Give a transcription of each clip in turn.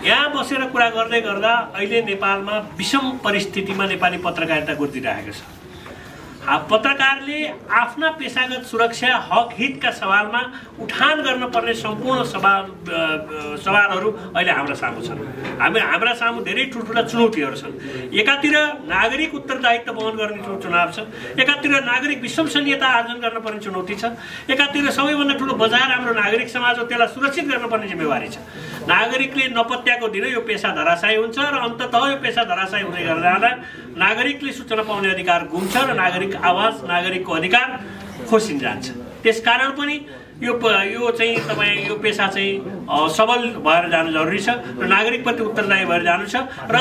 यहाँ बसेर कुरा गर्दै गर्दा अहिले नेपालमा विषम परिस्थितिमा नेपाली पत्रकारिता गुज्रिरहेको छ। पत्रकारले आफ्ना पेशागत सुरक्षा हक हितका सवालमा उठान गर्न पर्ने सम्पूर्ण सवालहरू अहिले हाम्रा सामु छन्। हाम्रा सामु धेरै ठुल्ठुला चुनौतीहरू छन्। एकातिर नागरिक उत्तरदायित्व वहन गर्ने चुनाव छ, एकातिर नागरिक विश्वसनीयता आर्जन गर्न पर्ने चुनौती छ, एकातिर सबैभन्दा ठुलो बजार हाम्रो नागरिक समाज हो, त्यसलाई सुरक्षित गर्नुपर्ने जिम्मेवारी छ। नागरिकले नपत्याएको दिन यो पेशा धराशायी हुन्छ र अन्ततः यो पेशा धराशायी हुँदै गर्दा नागरिकले सूचना पाउने अधिकार गुम्छ र नागरिक आवाज, नागरिकको अधिकार खोसिन जान्छ। त्यसकारण पनि यो चाहिँ तपाईँ यो पेशा चाहिँ सबल भएर जानु जरुरी छ र नागरिकप्रति उत्तरदायी भएर जानु छ र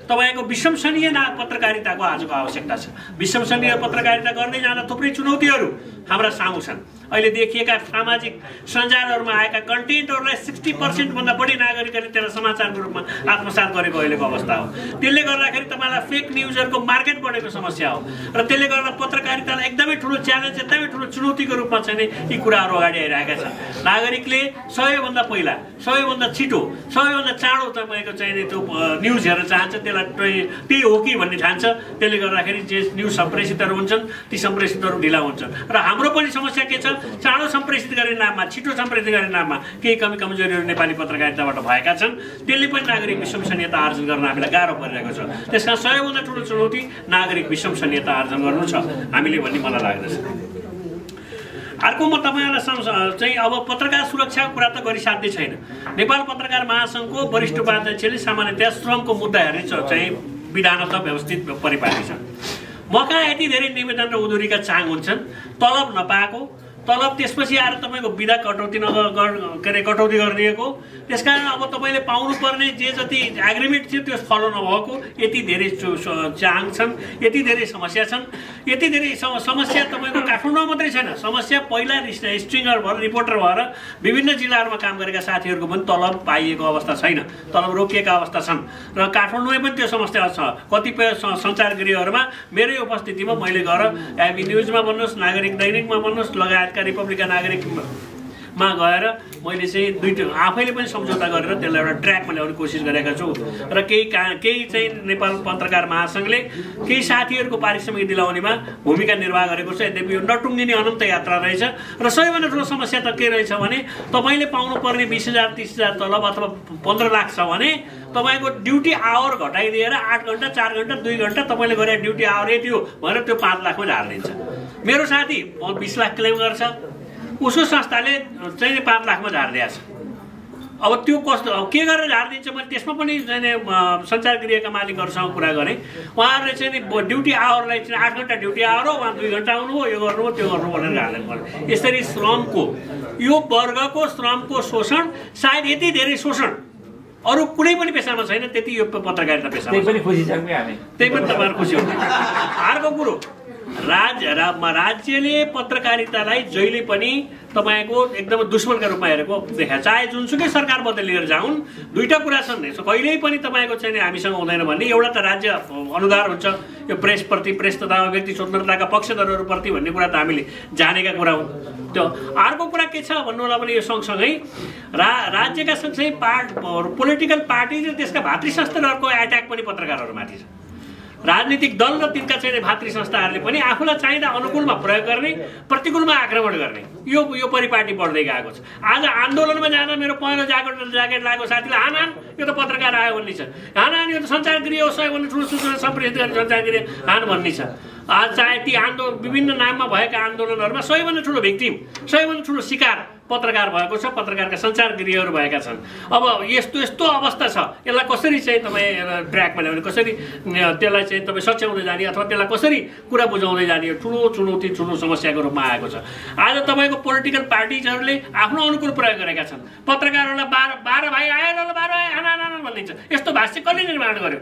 तपाईको विश्वसनीय पत्रकारिताको आजको आवश्यकता छ। विश्वसनीय पत्रकारिता गर्दै जाँदा थुप्रै चुनौतीहरू हाम्रा सामु छन्। अहिले देखिएका सामाजिक सञ्जालहरूमा आएका कन्टेन्टहरूलाई 60% भन्दा बढी नागरिकहरूले त्यसलाई समाचारको रूपमा आत्मसात गरेको अहिलेको अवस्था हो। त्यसले गर्दाखेरि तपाईलाई फेक न्युजहरूको मार्केट बढेको समस्या हो र त्यसले गर्दा पत्रकारितालाई एकदमै ठुलो च्यालेन्ज, एकदमै ठुलो चुनौतीको रूपमा चाहिँ नि यी कुराहरू अगाडि आइरहेका छन्। नागरिकले सबैभन्दा पहिला, सबैभन्दा छिटो, सबैभन्दा चाँडो तपाईँको चाहिँ नि त्यो न्युज हेर्न चाहन्छ, त्यसलाई त्यही हो कि भन्ने ठान्छ। त्यसले गर्दाखेरि जे न्युज सम्प्रेषितहरू हुन्छन् ती सम्प्रेषितहरू ढिला हुन्छन् र हाम्रो पनि समस्या के छ, चाँडो सम्प्रेषित गर्ने नाममा, छिटो सम्प्रेषित गर्ने नाममा केही कमजोरीहरू नेपाली पत्रकारिताबाट भएका छन्। त्यसले पनि नागरिक विश्वसनीयता आर्जन गर्न हामीलाई गाह्रो परिरहेको छ। त्यसका सबैभन्दा ठुलो चुनौती नागरिक विश्वसनीयता आर्जन गर्नु छ हामीले भन्ने मलाई लाग्दछ। अर्को म तपाईहरुलाई चाहिँ अब पत्रकार सुरक्षाको कुरा त गरिसाध्यै छैन। नेपाल पत्रकार महासंघको वरिष्ठ उपाध्यक्षले सामान्यतया श्रमको मुद्दा हेर्ने चाहिँ विधानतः व्यवस्थित परिपाटी छ। म कहाँ यति धेरै निवेदन र उजुरीका चाङ हुन्छन्, तलब नपाएको, तलब त्यसपछि आएर तपाईँको बिदा कटौती कटौती गरिदिएको। त्यसकारण अब तपाईँले पाउनुपर्ने जे जति एग्रिमेन्ट थियो त्यो फलो नभएको यति धेरै चाङ छन्, यति धेरै समस्या छन्। यति धेरै समस्या तपाईँको काठमाडौँमा मात्रै छैन, समस्या पहिला स्ट्रिङर भएर रिपोर्टर भएर विभिन्न जिल्लाहरूमा काम गरेका साथीहरूको पनि तलब पाइएको अवस्था छैन, तलब रोकिएका अवस्था छन् र काठमाडौँमै पनि त्यो समस्या छ। कतिपय सञ्चारगृहहरूमा मेरै उपस्थितिमा मैले गएर एबी न्युजमा भन्नुहोस्, नागरिक दैनिकमा भन्नुहोस्, लगायतका रिपब्लिकन नागरिकमा गएर मैले चाहिँ आफैले पनि सम्झौता गरेर त्यसलाई एउटा ट्र्याकमा ल्याउने कोसिस गरेका छु र केही चाहिँ नेपाल पत्रकार महासंघले केही साथीहरूको पारिश्रमिक दिलाउनेमा भूमिका निर्वाह गरेको छ। यद्यपि यो नटुङ्गिने अनन्त यात्रा रहेछ र सबैभन्दा ठुलो समस्या त के रहेछ भने तपाईँले पाउनुपर्ने 20,000 30,000 तलब अथवा 15 लाख छ भने तपाईँको ड्युटी आवर घटाइदिएर 8 घण्टा 4 घण्टा 2 घण्टा तपाईँले गरे ड्युटी आवर यति हो भनेर त्यो 5 लाखमा झारिदिन्छ। मेरो साथी 20 लाख क्लेम गर्छ, उसको संस्थाले चाहिँ 5 लाखमा झारिदिएको छ। अब त्यो कस्तो, अब के गरेर झारिदिन्छ मैले त्यसमा पनि चाहिँ सञ्चारगृहका मालिकहरूसँग कुरा गरेँ। उहाँहरूले चाहिँ ड्युटी आवरलाई चाहिँ 8 घण्टा ड्युटी आवर हो, उहाँ 2 घण्टा आउनु हो, यो गर्नु हो त्यो गर्नु भनेर हाल्नु पर्यो। यसरी श्रमको यो वर्गको श्रमको शोषण सायद यति धेरै शोषण अरू कुनै पनि पेसामा छैन, त्यति यो पत्रकारिता पेसामा त्यही पनि खुसी छौँ कि हामी, त्यही पनि तपाईँहरू खुसी हुनुहुन्छ। अर्को कुरो, राज्यले पत्रकारितालाई जहिले पनि तपाईको एकदम दुश्मनका रूपमा हेरेको देखा, चाहे जुनसुकै सरकार बदलिएर जाउन्। दुईटा कुरा छन्, कहिल्यै पनि तपाईँको चाहिँ हामीसँग हुँदैन भन्ने। एउटा त राज्य अनुदार हुन्छ यो प्रेसप्रति, प्रेस तथा व्यक्ति स्वतन्त्रताका पक्षधरहरूप्रति भन्ने कुरा त हामीले जानेका कुरा हुन्। त्यो अर्को कुरा के छ भन्नु होला भने यो सँगसँगै राज्यका सँगसँगै पोलिटिकल पार्टी र त्यसका भातृ संस्थाहरूको एट्याक पनि पत्रकारहरूमाथि छ। राजनीतिक दल र तिनका चाहिँ भातृ संस्थाहरूले पनि आफूलाई चाहिँदा अनुकूलमा प्रयोग गर्ने, प्रतिकूलमा आक्रमण गर्ने यो परिपाटी बढ्दै गएको छ। आज आन्दोलनमा जाँदा मेरो पहेँलो ज्याकेट लागेको साथीलाई हान यो त पत्रकार आयो भन्ने छ, हान यो त सञ्चारगृह हो, सबैभन्दा ठुलो सूचना सम्प्रेषित गर्ने सञ्चारगृह हान भन्ने छ। आज चाहे ती विभिन्न नाममा भएका आन्दोलनहरूमा सबैभन्दा ठुलो भिक्टिम, सबैभन्दा ठुलो शिकार पत्रकार भएको छ, पत्रकारका सञ्चारगृहहरू भएका छन्। अब यस्तो अवस्था छ, यसलाई कसरी चाहिँ तपाईँ ट्र्याकमा ल्याउने, कसरी त्यसलाई चाहिँ तपाईँ सच्याउँदै जाने अथवा त्यसलाई कसरी कुरा बुझाउँदै जाने, ठुलो चुनौती, ठुलो समस्याको रूपमा आएको छ। आज तपाईँको पोलिटिकल पार्टिजहरूले आफ्नो अनुकूल प्रयोग गरेका छन्। पत्रकारहरूलाई 12 भाइ आएर 12 भाइ हाना भनिदिन्छ। यस्तो भाष्य कसले निर्माण गर्यो,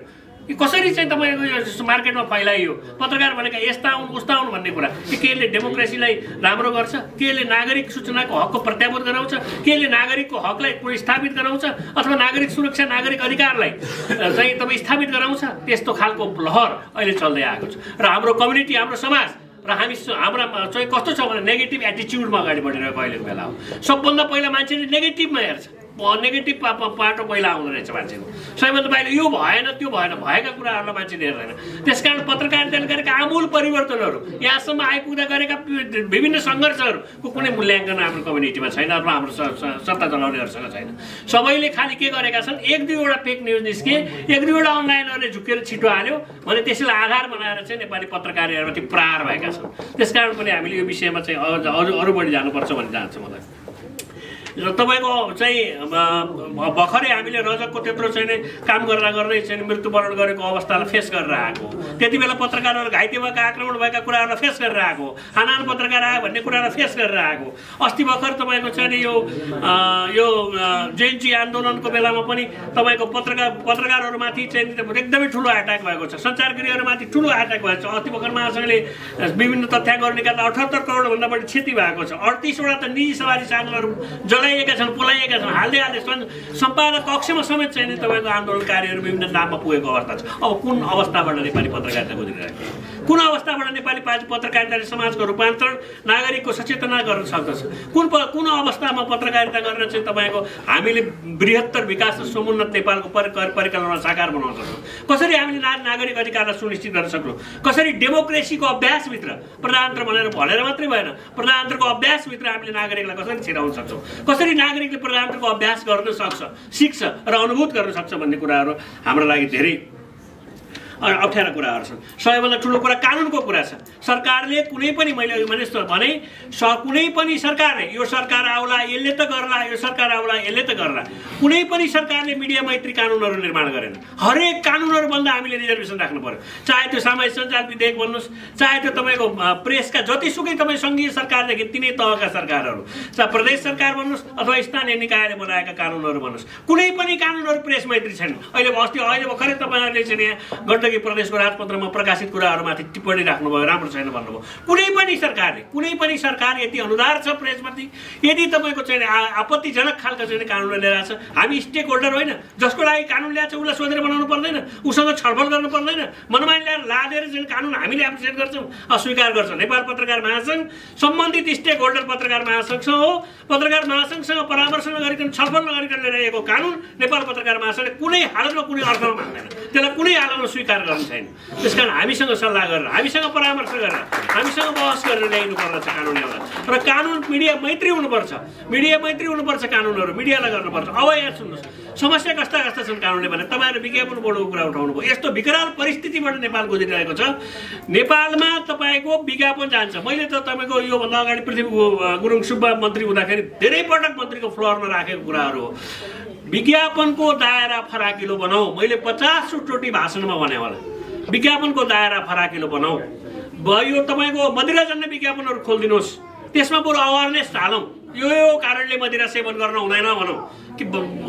कसरी चाहिँ तपाईँको मार्केटमा फैलाइयो? पत्रकार भनेका यस्ता हुन् उस्ता हुन् भन्ने कुरा केले डेमोक्रेसीलाई राम्रो गर्छ, केले नागरिक सूचनाको हकको प्रत्याभूत गराउँछ, केले नागरिकको हकलाई पुनर्स्थापित गराउँछ अथवा नागरिक सुरक्षा, नागरिक अधिकारलाई चाहिँ तपाईँ स्थापित गराउँछ? त्यस्तो खालको लहर अहिले चल्दै आएको छ र हाम्रो कम्युनिटी, हाम्रो समाज र हाम्रा चाहिँ कस्तो छ भने नेगेटिभ एटिच्युडमा अगाडि बढिरहेको अहिलेको बेला हो। सबभन्दा पहिला मान्छेले नेगेटिभमा हेर्छ, नेगेटिभ पाटो पहिला आउँदो रहेछ मान्छेको। सबैभन्दा पहिला यो भएन त्यो भएन, भएका कुराहरूलाई मान्छेले हेर्दैन। त्यसकारण पत्रकारिताले गरेका आमूल परिवर्तनहरू, यहाँसम्म आइपुग्दा गरेका विभिन्न सङ्घर्षहरूको कुनै मूल्याङ्कन हाम्रो कम्युनिटीमा छैन अथवा हाम्रो सत्ता चलाउनेहरूसँग छैन। सबैले खालि के गरेका छन्, एक दुईवटा फेक न्युज निस्के, एक दुईवटा अनलाइनहरूले झुकेर छिटो हाल्यो भने त्यसलाई आधार बनाएर चाहिँ नेपाली पत्रकारितामाथि प्रहार भएका छन्। त्यसकारण पनि हामीले यो विषयमा चाहिँ अरू बढी जानुपर्छ भन्ने चाहन्छ मलाई। र तपाईँको चाहिँ भर्खरै हामीले रजकको त्यत्रो चाहिँ काम गर्दै चाहिँ मृत्युवरण गरेको अवस्थालाई फेस गरेर आएको, त्यति बेला पत्रकारहरू घाइते भएका आक्रमण भएका कुराहरूलाई फेस गरेर आएको, हानाहान पत्रकार आयो भन्ने कुरालाई फेस गरेर आएको। अस्ति भर्खर तपाईँको चाहिँ यो जयन्ती आन्दोलनको बेलामा पनि तपाईँको पत्रकारहरूमाथि चाहिँ एकदमै ठुलो एट्याक भएको छ, सञ्चारगृहहरूमाथि ठुलो एट्याक भएको छ। अस्ति भर्खर महासङ्घले विभिन्न तथ्याङ्कहरू निकाल्दा 78 करोडभन्दा बढी क्षति भएको छ। 38वटा त निजी सवारी साधनहरू जलाइएका छन्, पोलाइएका छन्, हाल्दै सम्पादक कक्षमा समेत चाहिँ तपाईँको आन्दोलनकारीहरू विभिन्न नाममा पुगेको अवस्था छ। अब कुन अवस्थाबाट नेपाली पत्रकारिता गुज्रिरहेको, कुन अवस्थाबाट नेपाली पत्रकारिताले समाजको रूपान्तरण, नागरिकको सचेतना गर्न सक्दछ, कुन अवस्थामा पत्रकारिता गरेर चाहिँ तपाईँको हामीले बृहत्तर विकास र समुन्नत नेपालको परिकल्पना साकार बनाउन सक्छौँ, कसरी हामीले नागरिक अधिकारलाई सुनिश्चित गर्न सक्छौँ, कसरी डेमोक्रेसीको अभ्यासभित्र प्रजातन्त्र भनेर भनेर मात्रै भएन, प्रजातन्त्रको अभ्यासभित्र हामीले नागरिकलाई कसरी छिराउन सक्छौँ, कसरी नागरिकले प्रजातन्त्रको अभ्यास गर्न सक्छ, सिक्छ र अनुभूत गर्न सक्छ भन्ने कुराहरू हाम्रो लागि धेरै अप्ठ्यारा कुराहरू छन्। सबैभन्दा ठुलो कुरा कानुनको कुरा छ। सरकारले कुनै पनि, मैले भने कुनै पनि सरकारले, यो सरकार आउला यसले त गर्ला, यो सरकार आउला यसले त गर्ला, कुनै पनि सरकारले मिडिया मैत्री कानुनहरू निर्माण गरेन। हरेक कानुनहरूभन्दा हामीले रिजर्भेसन राख्नु पर्यो, चाहे त्यो सामाजिक सञ्जाल विधेयक भन्नुहोस्, चाहे त्यो तपाईँको प्रेसका जतिसुकै तपाईँ सङ्घीय सरकारदेखि तिनै तहका सरकारहरू, चाहे प्रदेश सरकार भन्नुहोस् अथवा स्थानीय निकायले बनाएका कानुनहरू भन्नुहोस्, कुनै पनि कानुनहरू प्रेस मैत्री छैन। अहिले भर्खरै तपाईँहरूले चाहिँ यहाँ प्रदेशको राजपत्रमा प्रकाशित कुराहरूमाथि टिप्पणी राख्नुभयो, राम्रो छैन भन्नुभयो। कुनै पनि सरकार यति अनुदार छ प्रेसमाथि, यदि तपाईँको चाहिँ आपत्तिजनक खालको चाहिँ कानुन लिएर छ, हामी स्टेक होल्डर होइन, जसको लागि कानुन ल्याएको छ उसलाई सोधेर बनाउनु पर्दैन, उसँग छलफल गर्नु पर्दैन, मनमानी ल्याएर लादेर चाहिँ कानुन हामीले एप्रिसिएट गर्छौँ, अस्वीकार गर्छौँ। नेपाल पत्रकार महासङ्घ सम्बन्धित स्टेक होल्डर पत्रकार महासङ्घसँग हो, पत्रकार महासङ्घसँग परामर्श नगरिकन, छलफल नगरिकन ल्याइएको कानुन नेपाल पत्रकार महासङ्घले कुनै हालतमा कुनै अर्थमा मान्दैन, त्यसलाई कुनै हालतमा स्वीकार गर्नु छैन। त्यसकारण हामीसँग सल्लाह गरेर, हामीसँग परामर्श गरेर, हामीसँग बहस गरेर ल्याइनु पर्दछ कानुन एउटा। र कानुन मिडिया मैत्री हुनुपर्छ, मिडिया मैत्री हुनुपर्छ, कानुनहरू मिडियालाई गर्नुपर्छ। अब यहाँ सुन्नुहोस्, समस्या कस्ता छन् कानुनले भने तपाईँहरूले विज्ञापन बोर्डको कुरा उठाउनु भयो। यस्तो विकराल परिस्थितिबाट नेपाल गुज्रिरहेको छ। नेपालमा तपाईँको विज्ञापन जान्छ। मैले त तपाईँको योभन्दा अगाडि पृथ्वी गुरुङ सुब्बा मन्त्री हुँदाखेरि धेरै पटक मन्त्रीको फ्लोरमा राखेको कुराहरू हो। विज्ञापनको दायरा फराकिलो बनाऊ, मैले 50 चोटि भाषणमा भने होला, विज्ञापनको दायरा फराकिलो बनाऊ। यो तपाईँको मदिरा जन्ने विज्ञापनहरू खोलिदिनुहोस्, त्यसमा बरु अवेरनेस हालौँ, यो कारणले मदिरा सेवन गर्न हुँदैन भनौँ, कि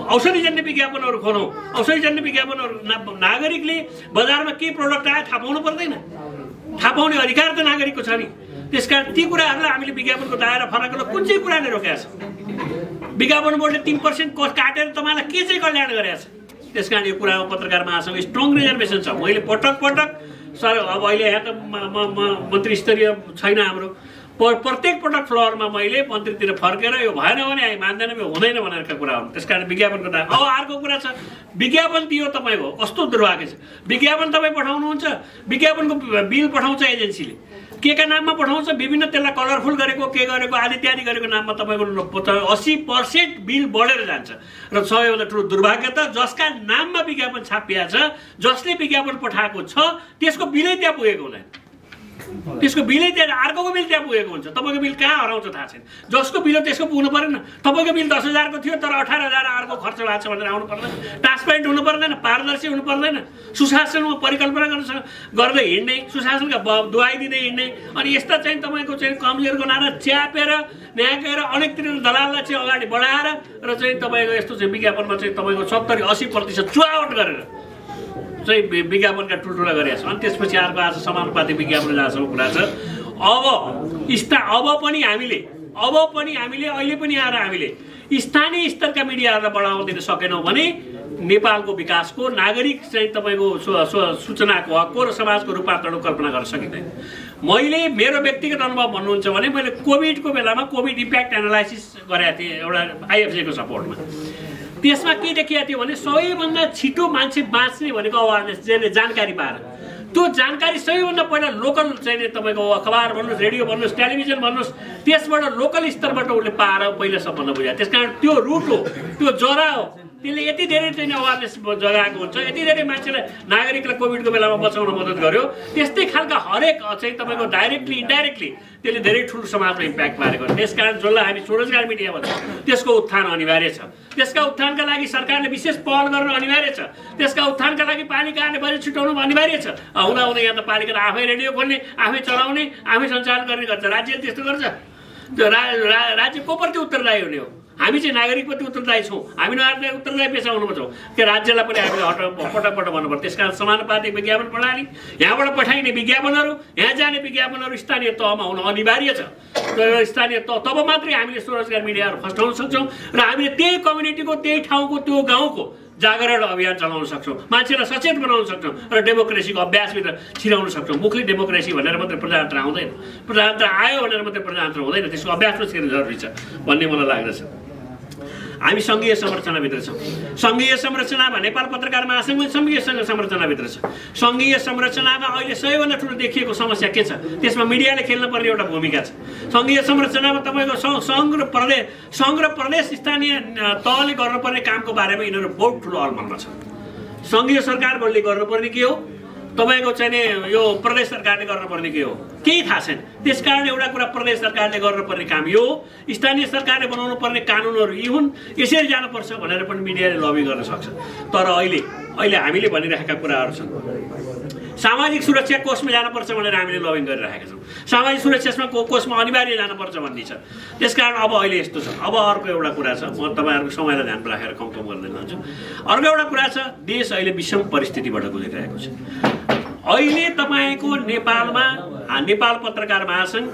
औषधिजन्य विज्ञापनहरू खोलौँ। औषधिजन्य विज्ञापनहरू नागरिकले बजारमा के प्रडक्ट आयो थाहा पाउनु पर्दैन, थाहा पाउने अधिकार त नागरिकको छ नि। त्यसकारण ती कुराहरूलाई हामीले विज्ञापनको दायरा फराकिलो कुन चाहिँ कुराले रोकेको छ? विज्ञापन बोर्डले 3% काटेर तपाईँलाई के चाहिँ कल्याण गरेको छ? त्यसकारण यो कुरामा पत्रकार महासङ्घ स्ट्रङ रिजर्भेसन छ। मैले पटक सर, अब अहिले यहाँ त मन्त्री स्तरीय छैन हाम्रो, प्रत्येक पटक फ्लोरमा मैले मन्त्रीतिर फर्केर यो भएन भने हामी मान्दैन, यो हुँदैन भनेरका कुरा हो। त्यसकारण विज्ञापनको दायरा। अब अर्को कुरा छ, विज्ञापन दियो तपाईँको कस्तो दुर्भाग्य छ, विज्ञापन तपाईँ पठाउनुहुन्छ, विज्ञापनको बिल पठाउँछ एजेन्सीले, के का नाममा पठाउँछ, विभिन्न त्यसलाई कलरफुल गरेको के गरेको आदि इत्यादि गरेको नाममा तपाईँको 80% बिल बढेर जान्छ। र सबैभन्दा ठुलो दुर्भाग्य त जसका नाममा विज्ञापन छापिएको छ, जसले विज्ञापन पठाएको छ, त्यसको बिलै त्यहाँ पुगेको हुँदैन, त्यसको बिलै त्यहाँ, अर्कोको बिल त्यहाँ पुगेको हुन्छ। तपाईँको बिल कहाँ हराउँछ थाहा छैन, जसको बिल हो त्यसको पुग्नु परेन। तपाईँको बिल 10,000 को थियो तर 18,000 अर्को खर्च भएको छ भनेर आउनु पर्दैन, ट्रान्सपेरेन्ट हुनु पर्दैन, पारदर्शी हुनु पर्दैन, सुशासनमा परिकल्पना गर्दै हिँड्ने, सुशासनका दुहाई दिँदै हिँड्ने। अनि यस्ता चाहिँ तपाईँको चाहिँ कमजोरको नारा च्यापेर न्याकेर अनेकतिर दलाललाई चाहिँ अगाडि बढाएर र चाहिँ तपाईँको यस्तो चाहिँ विज्ञापनमा चाहिँ तपाईँको 70-80% चुहावट गरेर चाहिँ विज्ञापनका ठुल्ठुला गरिरहेको छ। अनि त्यसपछि अर्को आज समानुपातिक विज्ञापन जहाँसम्म कुरा छ। अब पनि हामीले अहिले पनि आएर हामीले स्थानीय स्तरका मिडियाहरूलाई बढावा दिन सकेनौँ भने नेपालको विकासको, नागरिक चाहिँ तपाईँको सूचनाको हकको र समाजको रूपान्तरणको कल्पना गर्न सकिँदैन। मैले मेरो व्यक्तिगत अनुभव भन्नुहुन्छ भने मैले कोभिडको बेलामा कोभिड इम्प्याक्ट एनालाइसिस गरेको थिएँ एउटा आइएफजेको सपोर्टमा। त्यसमा के देखिएको थियो भने सबैभन्दा छिटो मान्छे बाँच्ने भनेको अवेरनेस, जसले जानकारी पाएर, त्यो जानकारी सबैभन्दा पहिला लोकल चाहिँ तपाईँको अखबार भन्नुहोस्, रेडियो भन्नुहोस्, टेलिभिजन भन्नुहोस्, त्यसबाट लोकल स्तरबाट उसले पाएर पहिला सबभन्दा बुझायो। त्यस कारण त्यो रुट हो, त्यो जरा हो, त्यसले यति धेरै चाहिँ अवेरनेस जगाएको हुन्छ, यति धेरै मान्छेलाई नागरिकलाई कोभिडको बेलामा बचाउन मद्दत गर्यो। त्यस्तै खालका हरेक चाहिँ तपाईँको डाइरेक्टली इन्डाइरेक्टली त्यसले धेरै ठुलो समाजमा इम्प्याक्ट पारेको। त्यस कारण जसलाई हामी स्वरोजगार मिडिया भन्छ त्यसको उत्थान अनिवार्य छ। त्यसका उत्थानका लागि सरकारले विशेष पहल गर्न अनिवार्य छ। त्यसका उत्थानका लागि पालिकाले बजेट छुट्याउनु अनिवार्य छ। हुँदाहुँदै यहाँ त पालिकाले आफै रेडियो खोल्ने, आफै चलाउने, आफै सञ्चालन गर्ने गर्छ। राज्यले त्यस्तो गर्छ? त्यो राज्य को प्रति उत्तरदायी हुने हो? हामी चाहिँ नागरिकप्रति उत्तरदायी छौँ। हामी नागरिकलाई उत्तरदायी पेसा हुनुपर्छ कि राज्यलाई पनि हामीले पटक भन्नुपर्छ। त्यस कारण समानुपातिक विज्ञापन प्रणाली, यहाँबाट पठाइने विज्ञापनहरू, यहाँ जाने विज्ञापनहरू स्थानीय तहमा हुन अनिवार्य छ। स्थानीय तह तब मात्रै हामीले स्वरोजगार मिडियाहरू फस्टाउन सक्छौँ र हामीले त्यही कम्युनिटीको, त्यही ठाउँको, त्यो गाउँको जागरण अभियान चलाउन सक्छौँ, मान्छेलाई सचेत बनाउन सक्छौँ र डेमोक्रेसीको अभ्यासभित्र छिराउन सक्छौँ। मुखले डेमोक्रेसी भनेर मात्रै प्रजातन्त्र आउँदैन, प्रजातन्त्र आयो भनेर मात्रै प्रजातन्त्र हुँदैन, त्यसको अभ्यासमा छिर्नु जरुरी छ भन्ने मलाई लाग्दछ। हामी सङ्घीय संरचनाभित्र छौँ। सङ्घीय संरचना नेपाल पत्रकार महासङ्घ सङ्घीय संरचनाभित्र छ। सङ्घीय संरचनामा अहिले सबैभन्दा ठुलो देखिएको समस्या के छ? त्यसमा मिडियाले खेल्न पर्ने एउटा भूमिका छ। सङ्घीय संरचनामा तपाईँको सङ्घ र प्रदेश स्थानीय तहले गर्नुपर्ने कामको बारेमा यिनीहरू बहुत ठुलो अलमलमा छ। सङ्घीय सरकारले गर्नुपर्ने के हो, तपाईँको चाहिँ यो प्रदेश सरकारले गर्नुपर्ने के हो, केही थाहा छैन। त्यसकारण एउटा कुरा प्रदेश सरकारले गर्नुपर्ने काम यो हो, स्थानीय सरकारले बनाउनु पर्ने कानुनहरू यी हुन्, यसरी जानुपर्छ भनेर पनि मिडियाले लबी गर्न सक्छ। तर अहिले हामीले भनिरहेका कुराहरू छन्। सामाजिक सुरक्षा कोषमा जानुपर्छ भनेर हामीले लबिङ गरिरहेका छौँ। सामाजिक सुरक्षा कोषमा अनिवार्य जानुपर्छ भन्ने छ। त्यसकारण अब अहिले यस्तो छ। अब अर्को एउटा कुरा छ, म तपाईँहरूको समयलाई ध्यान राखेर कम गर्दै जान्छु। अर्को एउटा कुरा छ, देश अहिले विषम परिस्थितिबाट गुज्रिरहेको छ। अहिले तपाईँको नेपालमा नेपाल पत्रकार महासङ्घ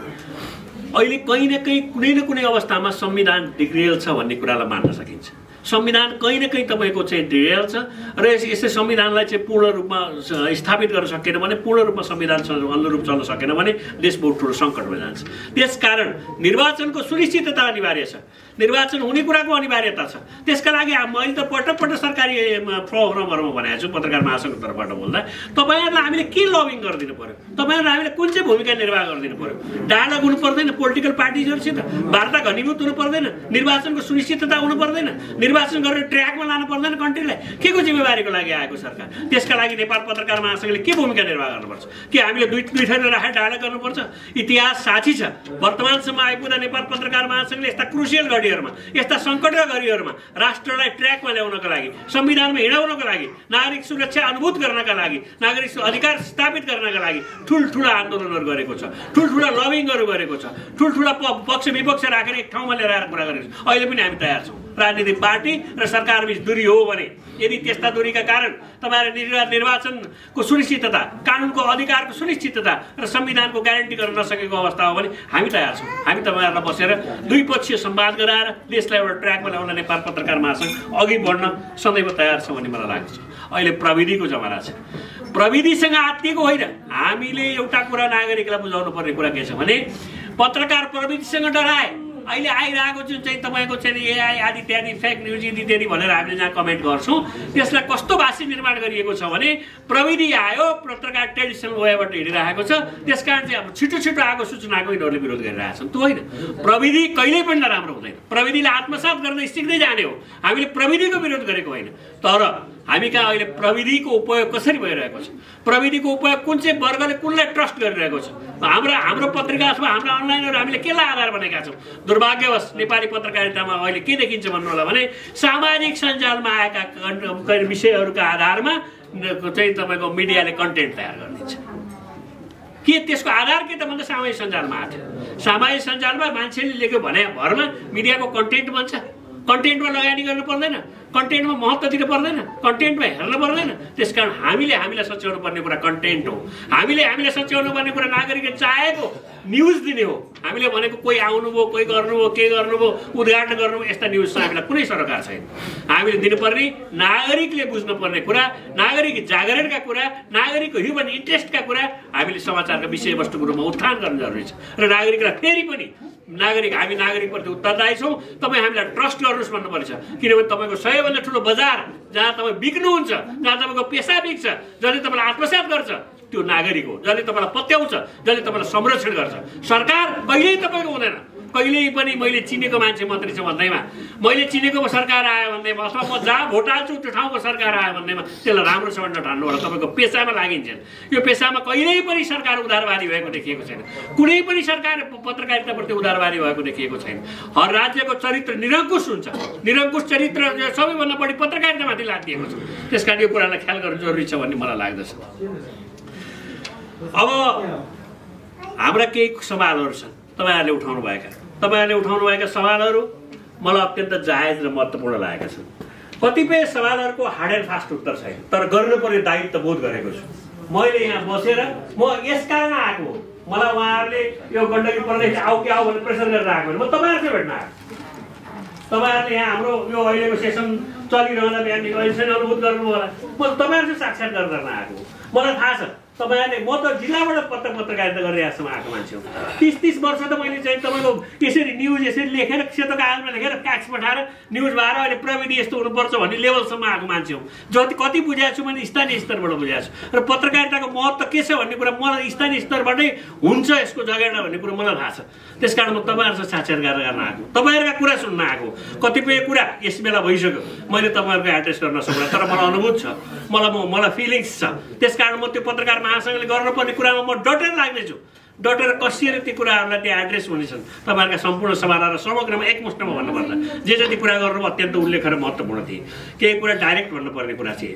अहिले कहीँ न कहीँ कुनै न कुनै अवस्थामा संविधान डिग्रियल छ भन्ने कुरालाई मान्न सकिन्छ। संविधान कहीँ न कहीँ तपाईँको चाहिँ डिग्रियल छ र यसै संविधानलाई चाहिँ पूर्ण रूपमा स्थापित गर्न सकेन भने, पूर्ण रूपमा संविधान अनुरूप चल्न सकेन भने देश बहुत ठुलो सङ्कटमा जान्छ। त्यसकारण निर्वाचनको सुनिश्चितता अनिवार्य छ। निर्वाचन हुने कुराको अनिवार्यता छ। त्यसका लागि मैले त पटक सरकारी प्रोग्रामहरूमा भनेको छु पत्रकार महासङ्घको तर्फबाट बोल्दा, तपाईँहरूलाई हामीले के लबिङ गरिदिनु पर्यो, तपाईँहरूलाई हामीले कुन चाहिँ भूमिका निर्वाह गरिदिनु पर्यो। डायलग हुनु पर्दैन पोलिटिकल पार्टिजहरूसित, वार्ता घनीभूत हुनु पर्दैन, निर्वाचनको सुनिश्चितता हुनु पर्दैन, निर्वाचन गरेर ट्र्याकमा लानु पर्दैन कन्ट्रीलाई। के को जिम्मेवारीको लागि आएको सरकार? त्यसका लागि नेपाल पत्रकार महासङ्घले के भूमिका निर्वाह गर्नुपर्छ? के हामीले दुई ठाउँमा राखेर डायलग गर्नुपर्छ? इतिहास साक्षी छ। वर्तमानसम्म आइपुग्दा नेपाल पत्रकार महासङ्घले यस्ता क्रुसियल यस्ता सङ्कटका घडीहरूमा राष्ट्रलाई ट्र्याकमा ल्याउनका लागि, संविधानमा हिँडाउनका लागि, नागरिक सुरक्षा अनुभूत गर्नका लागि, नागरिक अधिकार स्थापित गर्नका लागि ठुल्ठुला आन्दोलनहरू गरेको छ, ठुल्ठुला लबिङहरू गरेको छ, ठुल्ठुला पक्ष विपक्ष राखेर एक ठाउँमा लिएर आएर कुरा गरेको छ। अहिले पनि हामी तयार छौँ। राजनीतिक पार्टी र सरकारबीच दूरी हो भने, यदि त्यस्ता दूरीका कारण तपाईँहरू निर्वाचनको सुनिश्चितता, कानुनको अधिकारको सुनिश्चितता र संविधानको ग्यारेन्टी गर्न नसकेको अवस्था हो भने हामी तयार छौँ। हामी तपाईँहरूलाई बसेर द्विपक्षीय संवाद गराएर देशलाई एउटा ट्र्याकमा ल्याउन नेपाल पत्रकार महासङ्घ अघि बढ्न सदैव तयार छ भन्ने मलाई लाग्छ। अहिले प्रविधिको जमाना छ। प्रविधिसँग आत्तिएको होइन। हामीले एउटा कुरा नागरिकलाई बुझाउनु पर्ने कुरा के छ भने, पत्रकार प्रविधिसँग डराए। अहिले आइरहेको जुन चाहिँ तपाईँको चाहिँ एआई आदि इत्यादि फेक न्युज इत्यादि भनेर हामीले जहाँ कमेन्ट गर्छौँ, त्यसलाई कस्तो भाषी निर्माण गरिएको छ भने, प्रविधि आयो, पत्रकार ट्रेडिसनल वेबाट हिँडिरहेको छ, त्यसकारण चाहिँ अब छिटो आएको सूचनाको यिनीहरूले विरोध गरिरहेछन्। त्यो होइन, प्रविधि कहिल्यै पनि नराम्रो हुँदैन। प्रविधिलाई आत्मसात गर्दै सिक्दै जाने हो। हामीले प्रविधिको विरोध गरेको होइन। तर हामी कहाँ अहिले प्रविधिको उपयोग कसरी भइरहेको छ, प्रविधिको उपयोग कुन चाहिँ वर्गले कुनलाई ट्रस्ट गरिरहेको छ, हाम्रो पत्रिका अथवा हाम्रो अनलाइनहरू हामीले केलाई आधार बनेका छौँ। दुर्भाग्यवश नेपाली पत्रकारितामा अहिले के देखिन्छ भन्नु होला भने, सामाजिक सञ्जालमा आएका विषयहरूका आधारमा चाहिँ तपाईँको मिडियाले कन्टेन्ट तयार गरिदिन्छ। के त्यसको आधार के त भन्दा सामाजिक सञ्जालमा आएको थियो। सामाजिक सञ्जालमा मान्छेले लेख्यो भने भरमा मिडियाको कन्टेन्ट बन्छ। कन्टेन्टमा लगानी गर्नु पर्दैन, कन्टेन्टमा महत्त्व दिनु पर्दैन, कन्टेन्टमा हेर्न पर्दैन। त्यसकारण हामीलाई सच्याउनु पर्ने कुरा कन्टेन्ट हो। हामीले सच्याउनु पर्ने कुरा नागरिकले चाहेको न्युज दिने हो। हामीले भनेको कोही आउनुभयो, कोही गर्नुभयो, के गर्नुभयो, उद्घाटन गर्नुभयो, यस्ता न्युज हामीलाई कुनै सरकार छैन। हामीले दिनुपर्ने नागरिकले बुझ्नुपर्ने कुरा, नागरिक जागरणका कुरा, नागरिकको ह्युमन इन्ट्रेस्टका कुरा हामीले समाचारका विषयवस्तुको रूपमा उत्थान गर्न जरुरी छ। र नागरिकलाई फेरि पनि नागरिक हामी नागरिकप्रति उत्तरदायी छौँ, तपाईँ हामीलाई ट्रस्ट गर्नुहोस् भन्नुपर्छ। किनभने तपाईँको सबैभन्दा ठुलो बजार जहाँ तपाईँ बिक्नुहुन्छ, जहाँ तपाईँको पेसा बिक्छ, जसले तपाईँलाई आत्मसात गर्छ त्यो नागरिक हो, जसले तपाईँलाई पत्याउँछ, जसले तपाईँलाई संरक्षण गर्छ। सरकार कहिल्यै तपाईँको हुँदैन। कहिल्यै पनि मैले चिनेको मान्छे मन्त्री छ भन्दैमा, मैले चिनेको सरकार आयो भन्दैमा, अथवा म जहाँ भोट हाल्छु त्यो ठाउँको सरकार आयो भन्दैमा त्यसलाई राम्रो छ भनेर ठान्नु होला। तपाईँको पेसामा लागिन्छन्। यो पेसामा कहिल्यै पनि सरकार उदारवादी भएको देखिएको छैन। कुनै पनि सरकार पत्रकारिताप्रति उदारवादी भएको देखिएको छैन। हर राज्यको चरित्र निरङ्कुश हुन्छ। निरङ्कुश चरित्र सबैभन्दा बढी पत्रकारितामाथि लागिएको छ। त्यस कारण यो कुरालाई ख्याल गर्नु जरुरी छ भन्ने मलाई लाग्दछ। अब हाम्रा केही सवालहरू छन् तपाईँहरूले उठाउनुभएका सवालहरू मलाई अत्यन्त जायज र महत्त्वपूर्ण लागेका छन्। कतिपय सवालहरूको हार्ड एन्ड फास्ट उत्तर छैन, तर गर्नुपर्ने दायित्व बोध गरेको छु। मैले यहाँ बसेर म यस कारण आएको हो, मलाई उहाँहरूले यो गण्डकी प्रदेश आऊ कि आऊ भनेर प्रेसर गरेर आएको होइन। म तपाईँहरूसँग भेट्न आएको। तपाईँहरूले यहाँ हाम्रो यो अहिलेको सेसन चलिरहँदा बिहान अहिले अनुभूत गर्नुभयो होला। म तपाईँहरूसँग साक्षात्कार गर्न आएको हो। मलाई थाहा छ तपाईँहरूले, म त जिल्लाबाट पत्रकारिता गरिरहेसम्म आएको मान्छे हो। 30 वर्ष त मैले चाहिँ तपाईँको यसरी न्युज यसरी लेखेर सेतो कागजमा लेखेर फ्याक्स पठाएर न्युज भएर अहिले प्रविधि यस्तो हुनुपर्छ भन्ने लेभलसम्म आएको मान्छे हो। कति बुझाएको छु मैले स्थानीय स्तरबाट बुझाएको छु। र पत्रकारिताको महत्त्व के छ भन्ने कुरा मलाई स्थानीय स्तरबाटै हुन्छ यसको जगेडा भन्ने कुरा मलाई थाहा छ। त्यस कारण म तपाईँहरूसँग साक्षात्कार गर्न आएको, तपाईँहरूका कुरा सुन्न आएको। कतिपय कुरा यस बेला भइसक्यो मैले तपाईँहरूको एड्रेस गर्न सक्दिनँ, तर मलाई अनुभूत छ, मलाई फिलिङ्स छ। त्यस कारण म त्यो पत्रकार महासङ्घले गर्नुपर्ने कुरामा म डटेर लाग्नेछु। डटेर कसिएर ती कुराहरूलाई त्यो एड्रेस हुनेछन्। तपाईँहरूका सम्पूर्ण सवालहरू समग्रमा एकमुष्टमा भन्नुपर्दा जे जति कुरा गर्नु अत्यन्त उल्लेख र महत्त्वपूर्ण थिए। केही कुरा डाइरेक्ट भन्नुपर्ने कुरा थिए।